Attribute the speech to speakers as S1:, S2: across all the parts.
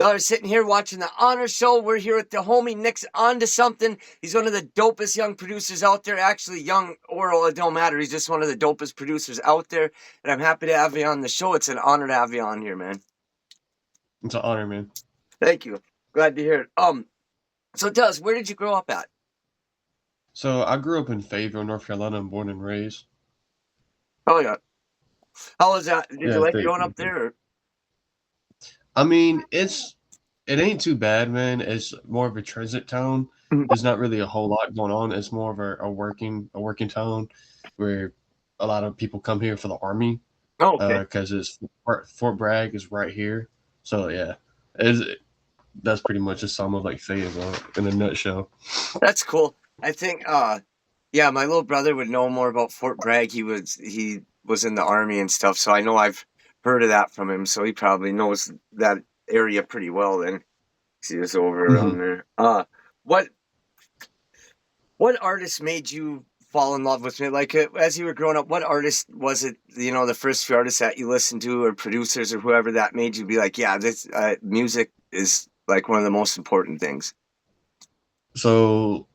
S1: Y'all are sitting here watching the Honor Show. We're here with the homie Nick's onto something. He's one of the dopest young producers out there. Actually, young or old, it don't matter. He's just one of the dopest producers out there. And I'm happy to have you on the show. It's an honor to have you on here, man.
S2: It's an honor, man.
S1: Thank you. Glad to hear it. So tell us, where did you grow up at?
S2: So I grew up in Fayetteville, North Carolina. I'm born and raised.
S1: Oh yeah. How was that? Did you
S2: Yeah,
S1: like
S2: thank
S1: growing
S2: you.
S1: up there? Or?
S2: I mean, it ain't too bad, man. It's more of a transit town. There's not really a whole lot going on. It's more of a working town where a lot of people come here for the army
S1: Oh, okay.
S2: because it's Fort Bragg is right here. So yeah, is that's pretty much a sum of like Fayetteville in a nutshell.
S1: That's cool. I think yeah, my little brother would know more about Fort Bragg. He was in the army and stuff, so I know I've heard of that from him, so he probably knows that area pretty well then. 'Cause he was over around
S2: hmm
S1: there. What what artist made you fall in love with me? Like as you were growing up, what artist was it, the first few artists that you listened to or producers or whoever that made you be like, yeah, this music is like one of the most important things.
S2: So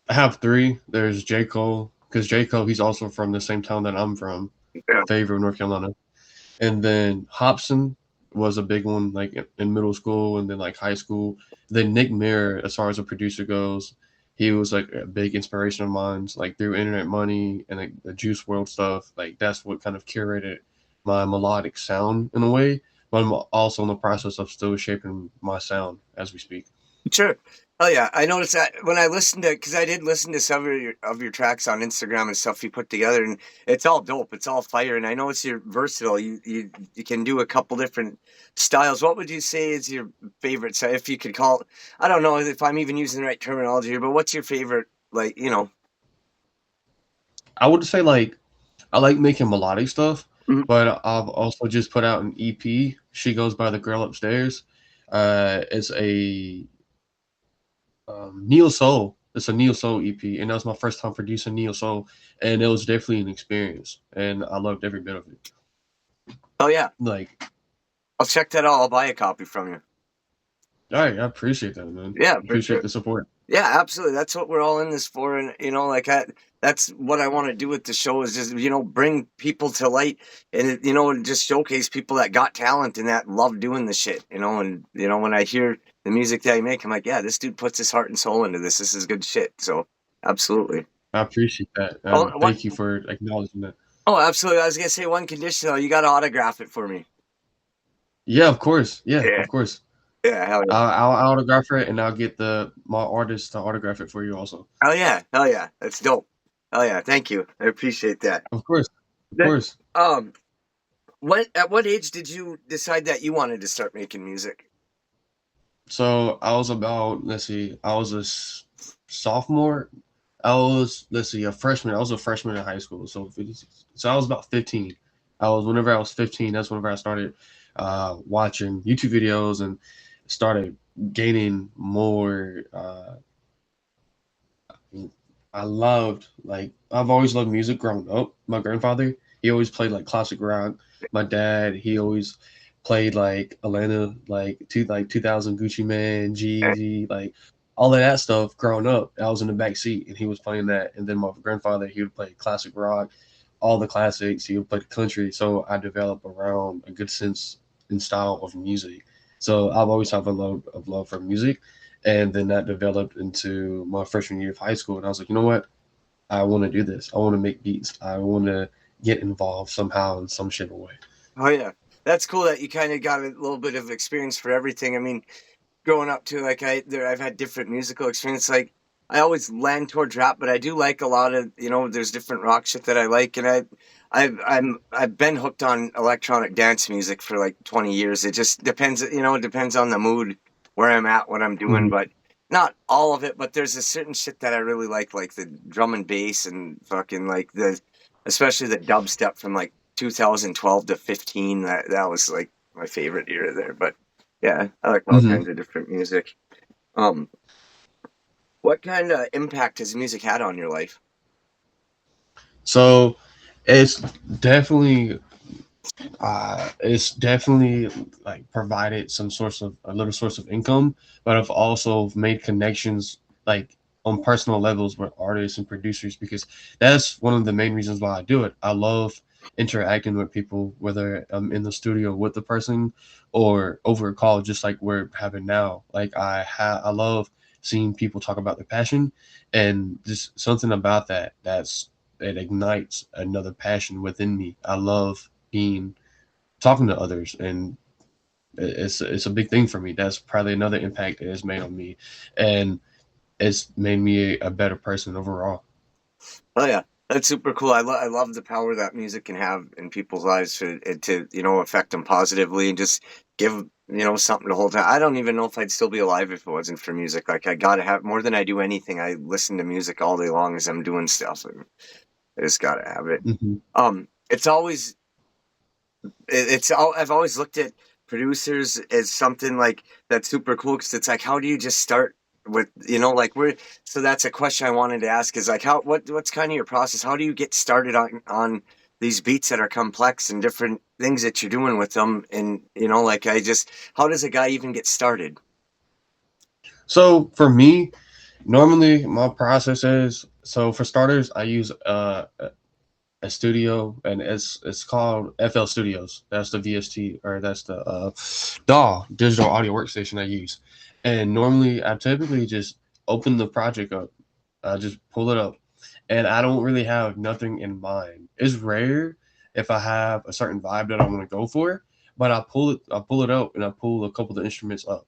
S2: I have three. There's J Cole because J Cole he's also from the same town that I'm from,
S1: Yeah.
S2: Fayetteville, North Carolina. And then Hobson was a big one, like in middle school and then like high school. Then Nick Mirror, as far as a producer goes, he was like a big inspiration of mine. Like through Internet Money and like the Juice World stuff, like that's what kind of curated my melodic sound in a way. But I'm also in the process of still shaping my sound as we speak.
S1: Sure. Oh yeah, I noticed that when I listened to, because I did listen to some of your tracks on Instagram and stuff you put together, and it's all dope. It's all fire, and I know it's your versatile. You can do a couple different styles. What would you say is your favorite? So if you could call, I don't know if I'm even using the right terminology here, but what's your favorite? Like
S2: I would say like I like making melodic stuff,
S1: Mhm.
S2: but I've also just put out an EP. She goes by the girl upstairs. It's a neo soul. It's a neo soul EP, and that was my first time producing neo soul, and it was definitely an experience, and I loved every bit of it.
S1: Oh yeah,
S2: Like,
S1: I'll check that out. I'll buy a copy from you.
S2: all right, I appreciate that, man.
S1: Yeah, for
S2: Appreciate
S1: sure.
S2: the support.
S1: Yeah, absolutely. That's what we're all in this for, and that's what I want to do with the show is just bring people to light, and just showcase people that got talent and that love doing the shit. And when I hear the music that you make, I'm like, yeah, this dude puts his heart and soul into this. This is good shit. So absolutely.
S2: I appreciate that,
S1: Oh,
S2: and
S1: one.
S2: thank you for acknowledging that.
S1: Oh, absolutely. I was gonna say one condition though. You got to autograph it for me.
S2: Yeah, of course. Yeah,
S1: Yeah.
S2: of course.
S1: Yeah. Hell yeah.
S2: I'll autograph it, and I'll get the my artist to autograph it for you also.
S1: Hell yeah. Hell yeah. That's dope. Hell yeah. Thank you. I appreciate that.
S2: Of course, of
S1: That-
S2: course.
S1: Um. At what age did you decide that you wanted to start making music?
S2: So I was about I was sophomore. I was a freshman. I was a freshman in high school. So I was about 15. Whenever I was 15. That's whenever I started watching YouTube videos and started gaining more. I loved like I've always loved music growing up. My grandfather he always played like classic rock. My dad he always played like Atlanta like 2000 Gucci Man,
S1: Eh,
S2: Jeezy, like all of that stuff. Growing up, I was in the back seat and he was playing that. And then my grandfather he would play classic rock, all the classics. He would play the country. So I developed around a good sense and style of music. So I've always had a love for music, and then that developed into my freshman year of high school. And I was like, you know what? I want to do this. I want to make beats. I want to get involved somehow in some shape or way.
S1: Oh yeah, that's cool that you kind of got a little bit of experience for everything. I mean, growing up too, like I've had different musical experience. Like I always land towards rap, but I do like a lot of there's different rock shit that I like, and I've been hooked on electronic dance music for like 20 years. It just depends, it depends on the mood, where I'm at, what I'm doing,
S2: Mhm.
S1: but not all of it. But there's a certain shit that I really like the drum and bass and fucking like especially the dubstep from like 2012 to 15. That was like my favorite era there, but. Yeah, I like all
S2: Mhm.
S1: kinds of different music. Um, what kind of impact has music had on your life?
S2: So it's definitely. It's definitely like provided some source of a little source of income, but I've also made connections like on personal levels with artists and producers because that's one of the main reasons why I do it. I love interacting with people, whether I'm in the studio with the person or over a call, just like we're having now. Like I love seeing people talk about their passion, and just something about that ignites another passion within me. I love being talking to others, and it's a big thing for me. That's probably another impact it has made on me, and it's made me a better person overall.
S1: Oh yeah, that's super cool. I love the power that music can have in people's lives to affect them positively and just give something to hold on. I don't even know if I'd still be alive if it wasn't for music. Like I gotta have more than I do anything. I listen to music all day long as I'm doing stuff. And I just gotta have it.
S2: Hmm.
S1: It's always it's all I've always looked at producers as something like that's super cool because it's like how do you just start with like we're so that's a question I wanted to ask is like what's kind of your process, how do you get started on these beats that are complex and different things that you're doing with them, and like I just how does a guy even get started?
S2: So for me, normally my process is, so for starters, I use a studio, and it's called FL Studios. That's the VST, or that's the DAW, digital audio workstation I use. And normally I typically just open the project up, I just pull it up, and I don't really have nothing in mind. It's rare if I have a certain vibe that I want to go for, but I pull it out, and I pull a couple of the instruments up,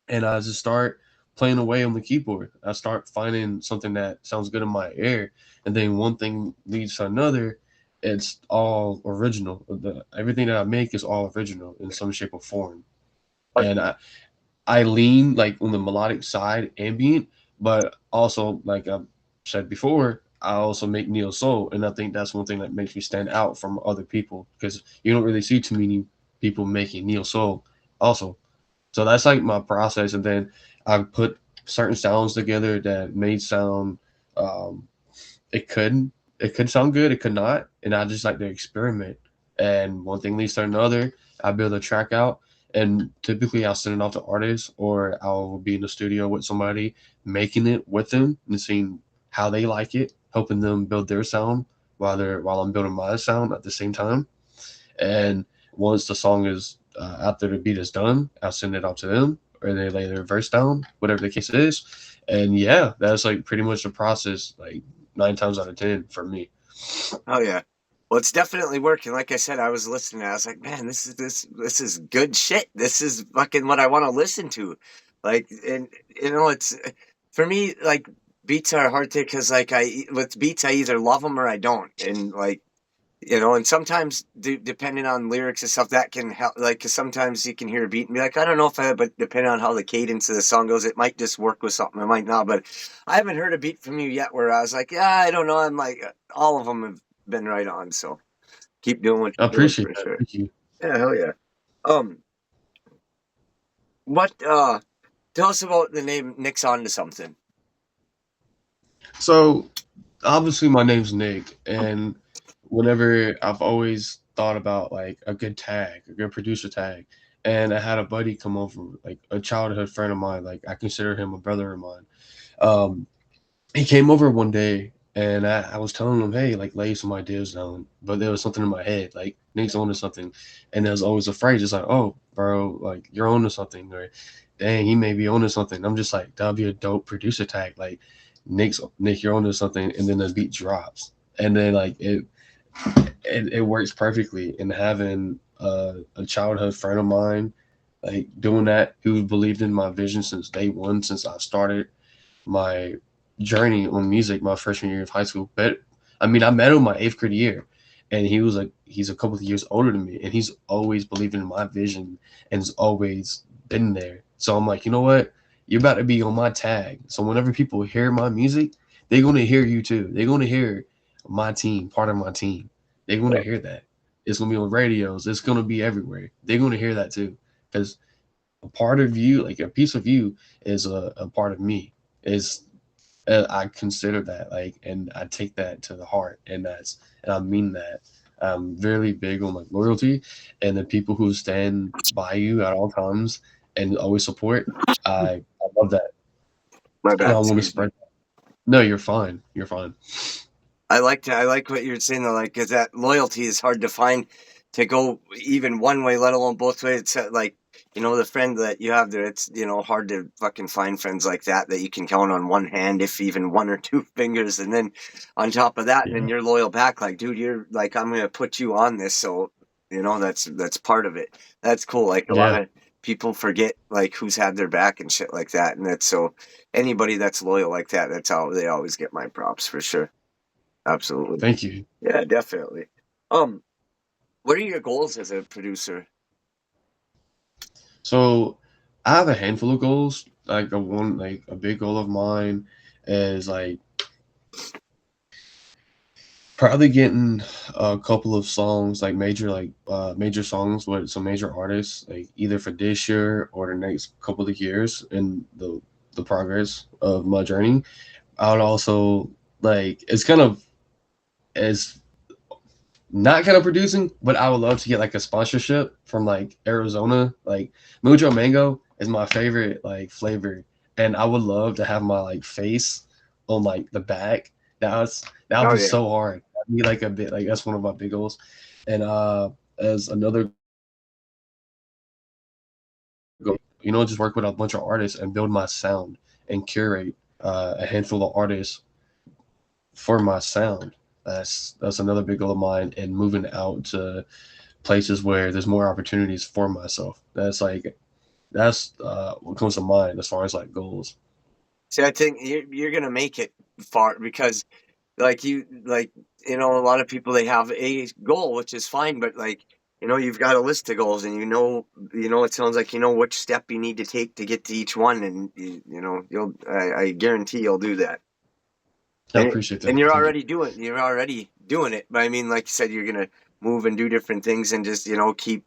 S2: and I just start playing away on the keyboard. I start finding something that sounds good in my ear, and then one thing leads to another. It's all original. Everything that I make is all original in some shape or form, and I lean like on the melodic side, ambient, but also like I've said before, I also make neo soul, and I think that's one thing that makes me stand out from other people because you don't really see too many people making neo soul. Also, so that's like my process, and then I put certain sounds together that may sound, um, it could it could sound good, it could not, and I just like to experiment. And one thing leads to another. I build a track out, and typically I'll send it off to artists, or I'll be in the studio with somebody making it with them and seeing how they like it, helping them build their sound while I'm building my sound at the same time. And once the song is after the beat is done, I'll send it out to them, or they lay their verse down, whatever the case is. And yeah, that's like pretty much the process, like 9 times out of 10 for me.
S1: Oh yeah. Well, it's definitely working. Like I said, I was listening. I was like, man, this is good shit. This is fucking what I want to listen to. Like, and it's for me like beats are a hard thing because like with beats I either love them or I don't, and like and sometimes depending on lyrics and stuff that can help. Like, 'cause sometimes you can hear a beat and be like, I don't know if I, but depending on how the cadence of the song goes, it might just work with something, it might not. But I haven't heard a beat from you yet where I was like, yeah, I don't know. I'm like, all of them have been right on. So keep doing what
S2: I
S1: you're doing
S2: appreciate
S1: for
S2: that.
S1: sure.
S2: Thank you.
S1: Yeah, hell yeah. Um, what? Tell us about the name Nick's onto something.
S2: So obviously my name's Nick, and whenever I've always thought about like a good tag, a good producer tag, and I had a buddy come over, like a childhood friend of mine, like I consider him a brother of mine. Um, he came over one day, and I was telling him, hey, like lay some ideas down, but there was something in my head, like Nick's onto something, and there was always a phrase, just like, oh, bro, like you're onto something, or dang, he may be onto something. I'm just like, that'd be a dope producer tag, like Nick, you're onto something, and then the beat drops, and then like it works perfectly. And having a childhood friend of mine like doing that, who believed in my vision since day one, since I started my journey on music my freshman year of high school. But I mean, I met him my 8th grade year, and he's a couple of years older than me, and he's always believed in my vision and has always been there. So I'm like, you know what? You're about to be on my tag. So whenever people hear my music, they're gonna hear you too. They're gonna hear my team, part of my team. They're gonna hear that. It's gonna be on radios. It's gonna be everywhere. They're gonna hear that too, because a part of you, like a piece of you, is a part of me. Is I consider that like, and I take that to the heart, and I mean that. I'm really big on like loyalty, and the people who stand by you at all times and always support. I love that,
S1: My
S2: and
S1: bad,
S2: I want to
S1: excuse me.
S2: spread. No, you're fine. You're fine.
S1: I like what you're saying though, like, because that loyalty is hard to find to go even one way, let alone both ways. It's like, the friend that you have there, it's, hard to fucking find friends like that you can count on one hand, if even one or two fingers. And then on top of that, then
S2: Yeah,
S1: you're loyal back. Like, dude, you're like, I'm going to put you on this. So, that's part of it. That's cool. Like, a lot
S2: yeah.
S1: of people forget, like, who's had their back and shit like that. And that's so anybody that's loyal like that, that's how they always get my props for sure. Absolutely.
S2: Thank you.
S1: Yeah, definitely. Um, what are your goals as a producer?
S2: So I have a handful of goals. Like a big goal of mine is like probably getting a couple of songs, like major songs with some major artists, like either for this year or the next couple of years in the progress of my journey. I would also like it's kind of it's not kind of producing, but I would love to get like a sponsorship from like Arizona. Like Mujo Mango is my favorite like flavor, and I would love to have my like face on like the back. That would
S1: Oh
S2: be
S1: yeah.
S2: so hard. That'd be like a bit like that's one of my big goals. And as another goal, just work with a bunch of artists and build my sound and curate a handful of artists for my sound. That's another big goal of mine, and moving out to places where there's more opportunities for myself. That's what comes to mind as far as like goals.
S1: See, I think you're gonna make it far because, like a lot of people they have a goal, which is fine, but like, you've got a list of goals, and it sounds like you know which step you need to take to get to each one, and I guarantee you'll do that.
S2: I
S1: And
S2: appreciate
S1: and
S2: that. Thank you.
S1: you're already doing it. But I mean, like you said, you're gonna move and do different things, and just keep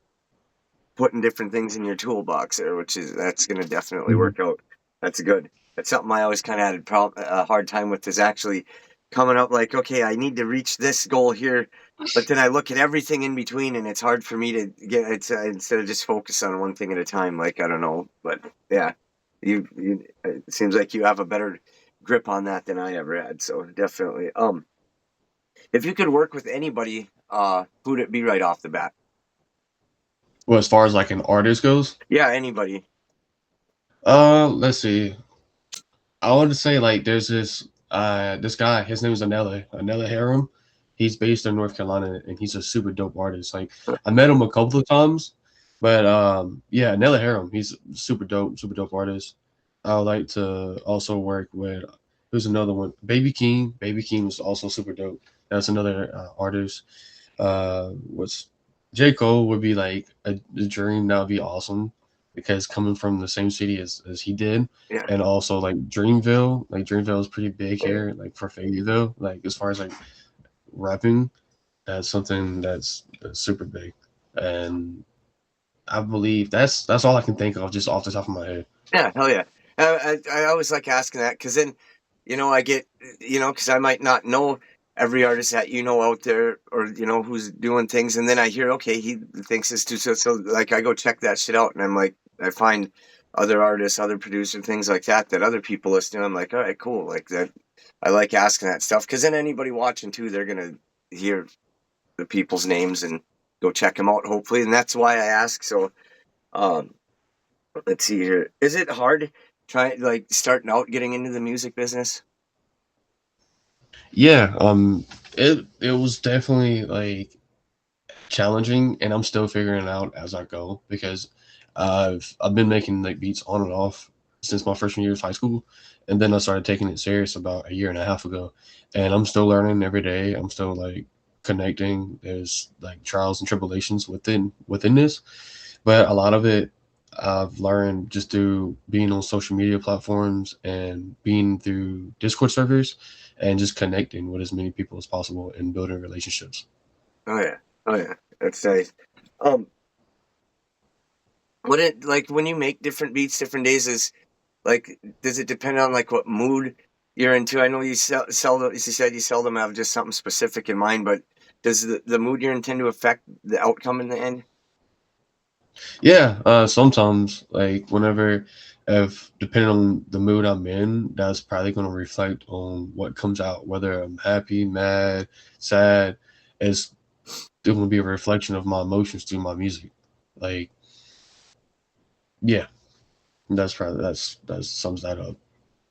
S1: putting different things in your toolbox there, which is that's going to definitely
S2: Mhm.
S1: work out. That's good. That's something I always kind of had a hard time with, is actually coming up like, okay, I need to reach this goal here, but then I look at everything in between, and it's hard for me to get it instead of just focus on one thing at a time. Like, I don't know, but yeah, it seems like you have a better grip on that than I ever had. So definitely. If you could work with anybody, who'd it be right off the bat?
S2: Well, as far as like an artist goes,
S1: Yeah, anybody.
S2: let's see. I want to say like there's this guy. His name is Anela Harem. He's based in North Carolina, and he's a super dope artist. Like I met him a couple of times, but yeah, Anela Harem. He's super dope artist. I would like to also work with. Who's another one? Baby King. Baby King was also super dope. That's another artist. What's J Cole would be like a dream. That would be awesome because coming from the same city as he did,
S1: Yeah.
S2: and also like Dreamville is pretty big here, like for Fayetteville, like as far as like rapping, that's something that's super big, and I believe that's all I can think of just off the top of my head.
S1: Yeah, hell yeah. I always like asking that because then, I get, because I might not know every artist that out there, or who's doing things, and then I hear, okay, he thinks this too. So like I go check that shit out, and I'm like, I find other artists, other producers, things like that other people listen to. I'm like, all right, cool. Like that, I like asking that stuff because then anybody watching too, they're gonna hear the people's names and go check them out, hopefully, and that's why I ask. So, um. Let's see here. Is it hard trying like starting out getting into the music business?
S2: Yeah, it was definitely like challenging, and I'm still figuring it out as I go because I've been making like beats on and off since my freshman year of high school, and then I started taking it serious about a year and a half ago, and I'm still learning every day. I'm still like connecting. There's like trials and tribulations within this, but a lot of it I've learned just through being on social media platforms and being through Discord servers and just connecting with as many people as possible and building relationships.
S1: Oh yeah. Oh yeah. That's nice. Um, what it like when you make different beats different days is like, does it depend on like what mood you're into? I know you said you seldom have just something specific in mind, but Does the mood you're in tend to affect the outcome in the end?
S2: Yeah, sometimes like whenever, if depending on the mood I'm in, that's probably going to reflect on what comes out. Whether I'm happy, mad, sad, it's going to be a reflection of my emotions through my music. Like, yeah, that's probably that sums that up.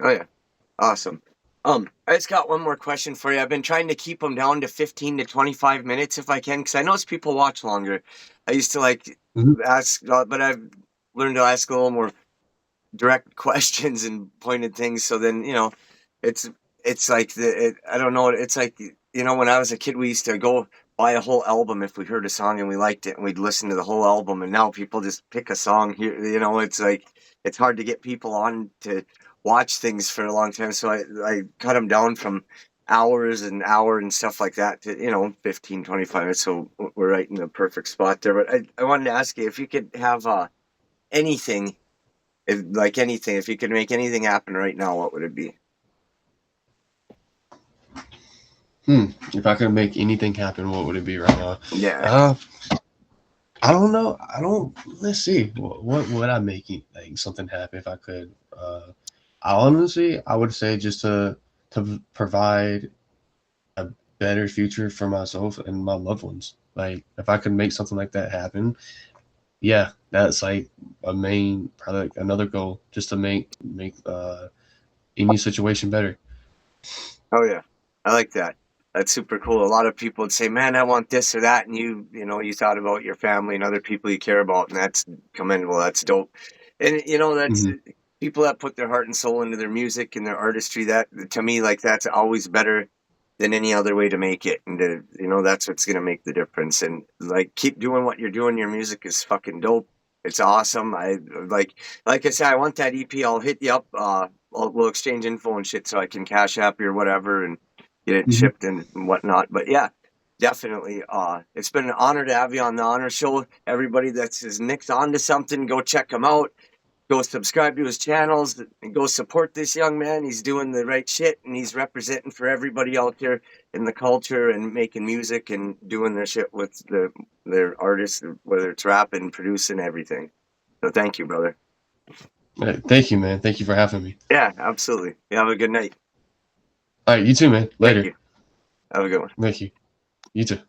S1: Oh yeah, awesome. I just got one more question for you. I've been trying to keep them down to 15 to 25 minutes if I can, because I notice people watch longer. I used to like
S2: Mhm.
S1: ask, but I've learned to ask a little more direct questions and pointed things. So then, it's it's like I don't know. It's like, when I was a kid, we used to go buy a whole album if we heard a song and we liked it, and we'd listen to the whole album. And now people just pick a song here. It's like it's hard to get people on to watch things for a long time. So I cut them down from hours and hour and stuff like that to 15, 25 minutes. So we're right in the perfect spot there. But I wanted to ask you if you could have anything, if you could make anything happen right now, what would it be?
S2: If I could make anything happen, what would it be right now?
S1: Yeah.
S2: Uh, I don't know. I don't. Let's see. What would I make it, like something happen if I could? I honestly, I would say just to provide a better future for myself and my loved ones. Like if I could make something like that happen, yeah, that's like a main, probably like another goal, just to make any situation better.
S1: Oh yeah, I like that. That's super cool. A lot of people would say, "Man, I want this or that," and you thought about your family and other people you care about, and that's commendable. That's dope. And that's
S2: Hmm.
S1: people that put their heart and soul into their music and their artistry. That to me, like that's always better than any other way to make it. And that's what's gonna make the difference. And like, keep doing what you're doing. Your music is fucking dope. It's awesome. I like I said, I want that EP. I'll hit you up. We'll exchange info and shit so I can cash app you or whatever and get it
S2: Hmm.
S1: shipped and whatnot. But yeah, definitely. It's been an honor to have you on the honor show. Everybody that's is Nick's onto something, go check him out. Go subscribe to his channels and go support this young man. He's doing the right shit and he's representing for everybody out there in the culture and making music and doing their shit with their artists, whether it's rapping, producing, everything. So thank you, brother.
S2: Thank you, man. Thank you for having me.
S1: Yeah, absolutely. You have a good night.
S2: All right, you too, man.
S1: Thank
S2: Later.
S1: you. Have a good one.
S2: Thank you. You too.